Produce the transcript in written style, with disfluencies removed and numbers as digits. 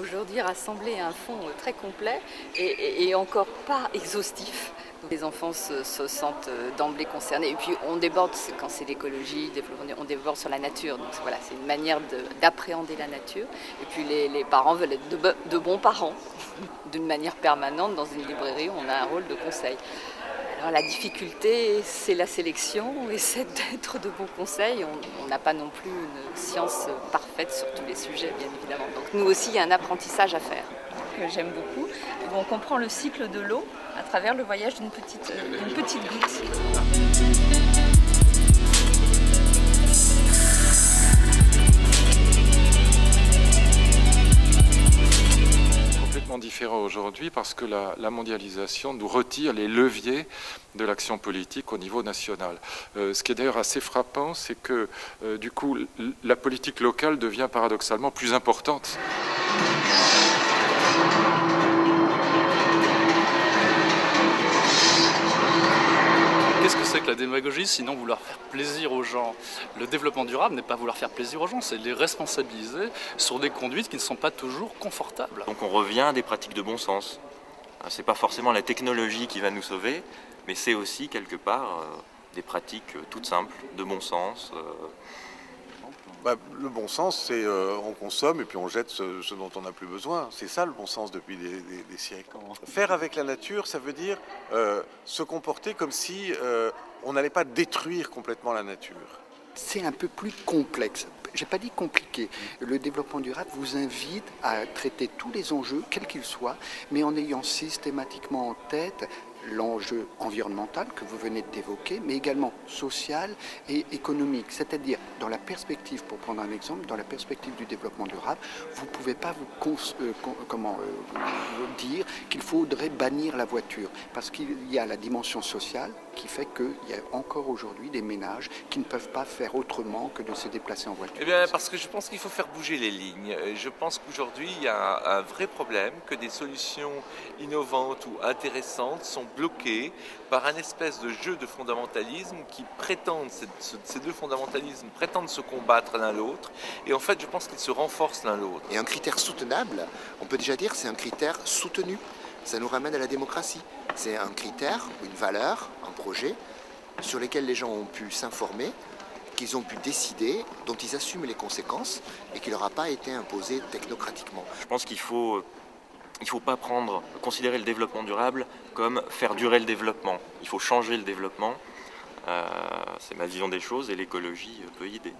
aujourd'hui rassembler un fonds très complet et encore pas exhaustif. Les enfants se sentent d'emblée concernés. Et puis on déborde, quand c'est l'écologie, on déborde sur la nature. Donc voilà, c'est une manière d'appréhender la nature. Et puis les parents veulent être de bons parents. D'une manière permanente, dans une librairie, on a un rôle de conseil. Alors la difficulté, c'est la sélection et c'est d'être de bons conseils. On n'a pas non plus une science parfaite sur tous les sujets, bien évidemment. Donc nous aussi, il y a un apprentissage à faire. Que j'aime beaucoup, où on comprend le cycle de l'eau à travers le voyage d'une petite goutte. Différent aujourd'hui parce que la mondialisation nous retire les leviers de l'action politique au niveau national. Ce qui est d'ailleurs assez frappant, c'est que du coup la politique locale devient paradoxalement plus importante. Qu'est-ce que c'est que la démagogie, sinon vouloir faire plaisir aux gens? Le développement durable n'est pas vouloir faire plaisir aux gens, c'est les responsabiliser sur des conduites qui ne sont pas toujours confortables. Donc on revient à des pratiques de bon sens. C'est pas forcément la technologie qui va nous sauver, mais c'est aussi quelque part des pratiques toutes simples, de bon sens. Le bon sens, c'est on consomme et puis on jette ce dont on n'a plus besoin. C'est ça le bon sens depuis des siècles. Faire avec la nature, ça veut dire se comporter comme si on n'allait pas détruire complètement la nature. C'est un peu plus complexe. J'ai pas dit compliqué. Le développement durable vous invite à traiter tous les enjeux, quels qu'ils soient, mais en ayant systématiquement en tête l'enjeu environnemental que vous venez d'évoquer, mais également social et économique. C'est-à-dire, dans la perspective, pour prendre un exemple, dans la perspective du développement durable, vous ne pouvez pas vous dire qu'il faudrait bannir la voiture, parce qu'il y a la dimension sociale qui fait qu'il y a encore aujourd'hui des ménages qui ne peuvent pas faire autrement que de se déplacer en voiture. Eh bien, parce que je pense qu'il faut faire bouger les lignes. Je pense qu'aujourd'hui, il y a un vrai problème, que des solutions innovantes ou intéressantes sont bloquées par un espèce de jeu de fondamentalisme qui prétendent, ces deux fondamentalismes prétendent se combattre l'un l'autre, et en fait, je pense qu'ils se renforcent l'un l'autre. Et un critère soutenable, on peut déjà dire, c'est un critère soutenu. Ça nous ramène à la démocratie. C'est un critère, une valeur, un projet sur lesquels les gens ont pu s'informer, qu'ils ont pu décider, dont ils assument les conséquences et qui ne leur a pas été imposé technocratiquement. Je pense qu'il faut pas considérer le développement durable comme faire durer le développement. Il faut changer le développement. C'est ma vision des choses et l'écologie peut y aider.